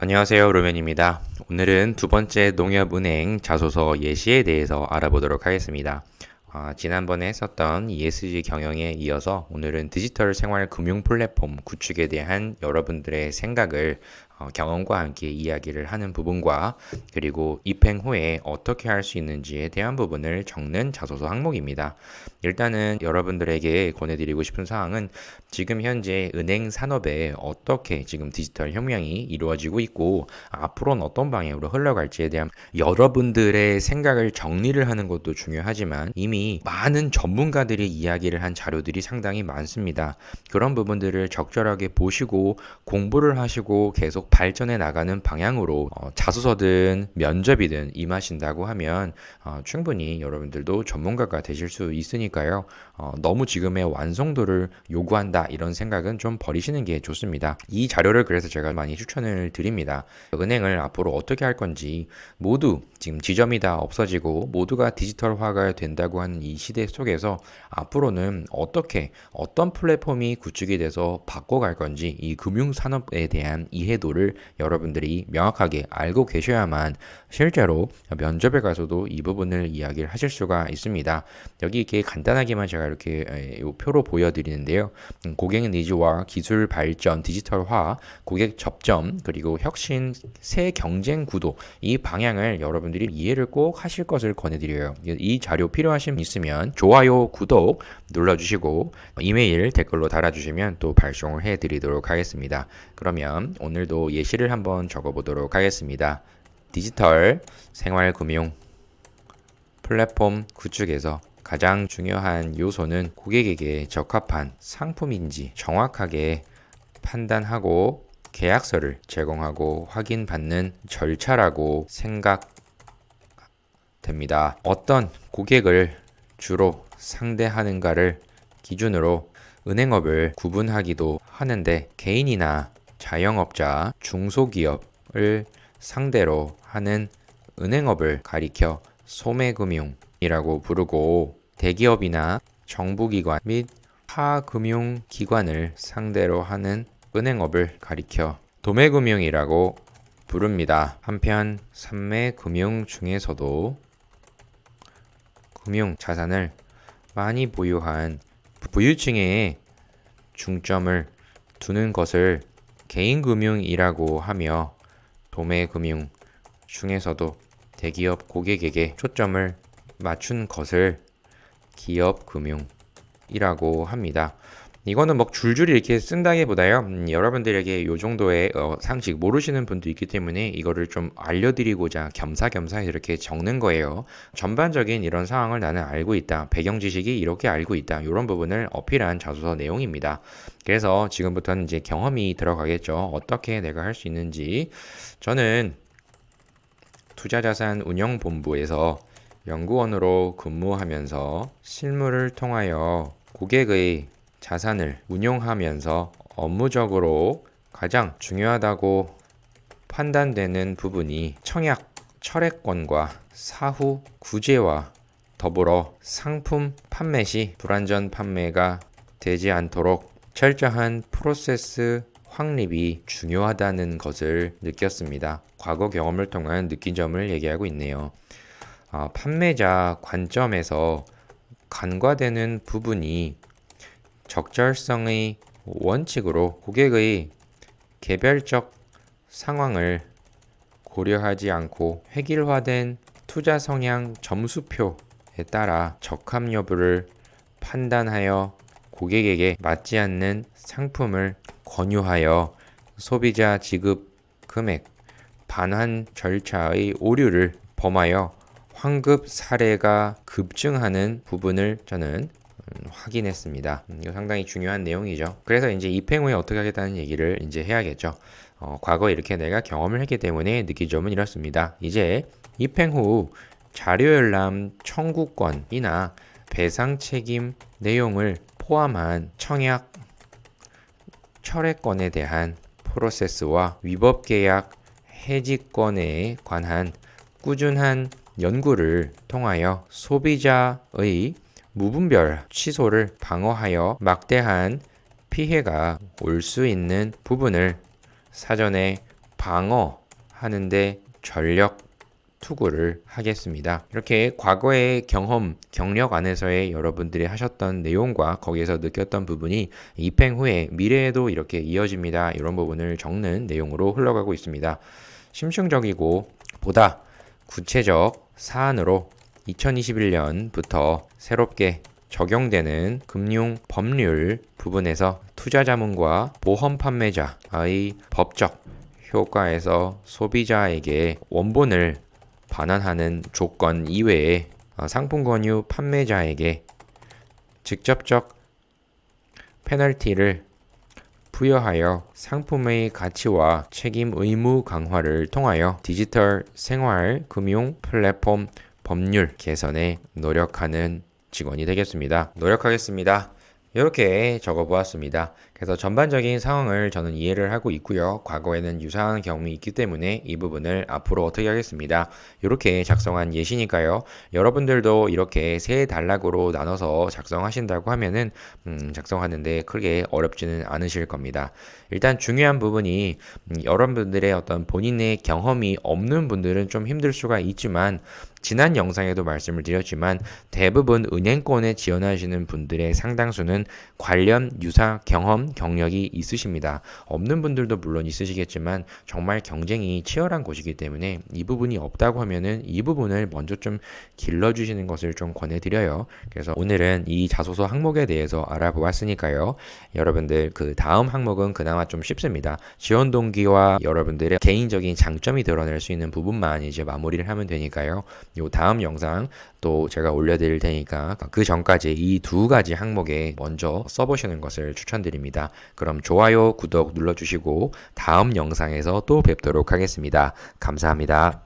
안녕하세요, 로맨입니다. 오늘은 두 번째 농협은행 자소서 예시에 대해서 알아보도록 하겠습니다. 지난번에 했었던 ESG 경영에 이어서 오늘은 디지털 생활 금융 플랫폼 구축에 대한 여러분들의 생각을 경험과 함께 이야기를 하는 부분과 그리고 입행 후에 어떻게 할 수 있는지에 대한 부분을 적는 자소서 항목입니다. 일단은 여러분들에게 권해드리고 싶은 사항은 지금 현재 은행 산업에 어떻게 지금 디지털 혁명이 이루어지고 있고 앞으로는 어떤 방향으로 흘러갈지에 대한 여러분들의 생각을 정리를 하는 것도 중요하지만 이미 많은 전문가들이 이야기를 한 자료들이 상당히 많습니다. 그런 부분들을 적절하게 보시고 공부를 하시고 계속 발전해 나가는 방향으로 자소서든 면접이든 임하신다고 하면 충분히 여러분들도 전문가가 되실 수 있으니까요. 너무 지금의 완성도를 요구한다 이런 생각은 좀 버리시는 게 좋습니다. 이 자료를 그래서 제가 많이 추천을 드립니다. 은행을 앞으로 어떻게 할 건지 모두 지금 지점이 다 없어지고 모두가 디지털화가 된다고 하는 이 시대 속에서 앞으로는 어떤 플랫폼이 구축이 돼서 바꿔갈 건지 이 금융산업에 대한 이해도를 여러분들이 명확하게 알고 계셔야만 실제로 면접에 가서도 이 부분을 이야기를 하실 수가 있습니다. 여기 이렇게 간단하게만 제가 이렇게 이 표로 보여드리는데요. 고객 니즈와 기술 발전, 디지털화, 고객 접점, 그리고 혁신, 새 경쟁 구도 이 방향을 여러분들이 이해를 꼭 하실 것을 권해드려요. 이 자료 필요하신 분 있으면 좋아요, 구독 눌러주시고 이메일 댓글로 달아주시면 또 발송을 해드리도록 하겠습니다. 그러면 오늘도 예시를 한번 적어보도록 하겠습니다. 디지털 생활금융 플랫폼 구축에서 가장 중요한 요소는 고객에게 적합한 상품인지 정확하게 판단하고 계약서를 제공하고 확인받는 절차라고 생각됩니다. 어떤 고객을 주로 상대하는가를 기준으로 은행업을 구분하기도 하는데 개인이나 자영업자, 중소기업을 상대로 하는 은행업을 가리켜 소매금융이라고 부르고 대기업이나 정부기관 및 타금융기관을 상대로 하는 은행업을 가리켜 도매금융이라고 부릅니다. 한편 산매금융 중에서도 금융 자산을 많이 보유한 부유층에 중점을 두는 것을 개인금융이라고 하며 도매금융 중에서도 대기업 고객에게 초점을 맞춘 것을 기업금융이라고 합니다. 이거는 뭐 줄줄이 이렇게 쓴다기보다요. 여러분들에게 이 정도의 상식 모르시는 분도 있기 때문에 이거를 좀 알려드리고자 겸사겸사 이렇게 적는 거예요. 전반적인 이런 상황을 나는 알고 있다. 배경 지식이 이렇게 알고 있다. 이런 부분을 어필한 자소서 내용입니다. 그래서 지금부터는 이제 경험이 들어가겠죠. 어떻게 내가 할 수 있는지. 저는 투자자산운용본부에서 연구원으로 근무하면서 실무를 통하여 고객의 자산을 운용하면서 업무적으로 가장 중요하다고 판단되는 부분이 청약, 철회권과 사후 구제와 더불어 상품 판매 시 불완전 판매가 되지 않도록 철저한 프로세스 확립이 중요하다는 것을 느꼈습니다. 과거 경험을 통한 느낀 점을 얘기하고 있네요. 판매자 관점에서 간과되는 부분이 적절성의 원칙으로 고객의 개별적 상황을 고려하지 않고 획일화된 투자 성향 점수표에 따라 적합 여부를 판단하여 고객에게 맞지 않는 상품을 권유하여 소비자 지급 금액 반환 절차의 오류를 범하여 환급 사례가 급증하는 부분을 저는 확인했습니다. 이거 상당히 중요한 내용이죠. 그래서 이제 입행 후에 어떻게 하겠다는 얘기를 이제 해야겠죠. 과거에 이렇게 내가 경험을 했기 때문에 느낀 점은 이렇습니다. 이제 입행 후 자료열람 청구권이나 배상 책임 내용을 포함한 청약 철회권에 대한 프로세스와 위법계약 해지권에 관한 꾸준한 연구를 통하여 소비자의 무분별 취소를 방어하여 막대한 피해가 올 수 있는 부분을 사전에 방어하는데 전력 투구를 하겠습니다. 이렇게 과거의 경험, 경력 안에서의 여러분들이 하셨던 내용과 거기에서 느꼈던 부분이 입행 후에 미래에도 이렇게 이어집니다. 이런 부분을 적는 내용으로 흘러가고 있습니다. 심층적이고 보다 구체적 사안으로 2021년부터 새롭게 적용되는 금융 법률 부분에서 투자자문과 보험 판매자의 법적 효과에서 소비자에게 원본을 반환하는 조건 이외에 상품 권유 판매자에게 직접적 페널티를 부여하여 상품의 가치와 책임 의무 강화를 통하여 디지털 생활 금융 플랫폼 법률 개선에 노력하는 직원이 되겠습니다. 노력하겠습니다. 이렇게 적어보았습니다. 그래서 전반적인 상황을 저는 이해를 하고 있고요. 과거에는 유사한 경험이 있기 때문에 이 부분을 앞으로 어떻게 하겠습니다. 이렇게 작성한 예시니까요. 여러분들도 이렇게 세 단락으로 나눠서 작성하신다고 하면은 작성하는데 크게 어렵지는 않으실 겁니다. 일단 중요한 부분이 여러분들의 어떤 본인의 경험이 없는 분들은 좀 힘들 수가 있지만 지난 영상에도 말씀을 드렸지만 대부분 은행권에 지원하시는 분들의 상당수는 관련 유사 경험, 경력이 있으십니다. 없는 분들도 물론 있으시겠지만 정말 경쟁이 치열한 곳이기 때문에 이 부분이 없다고 하면은 이 부분을 먼저 좀 길러주시는 것을 좀 권해드려요. 그래서 오늘은 이 자소서 항목에 대해서 알아보았으니까요. 여러분들 그 다음 항목은 그나마 좀 쉽습니다. 지원 동기와 여러분들의 개인적인 장점이 드러날 수 있는 부분만 이제 마무리를 하면 되니까요. 요 다음 영상 또 제가 올려드릴 테니까 그 전까지 이 두 가지 항목에 먼저 써보시는 것을 추천드립니다. 그럼 좋아요, 구독 눌러주시고 다음 영상에서 또 뵙도록 하겠습니다. 감사합니다.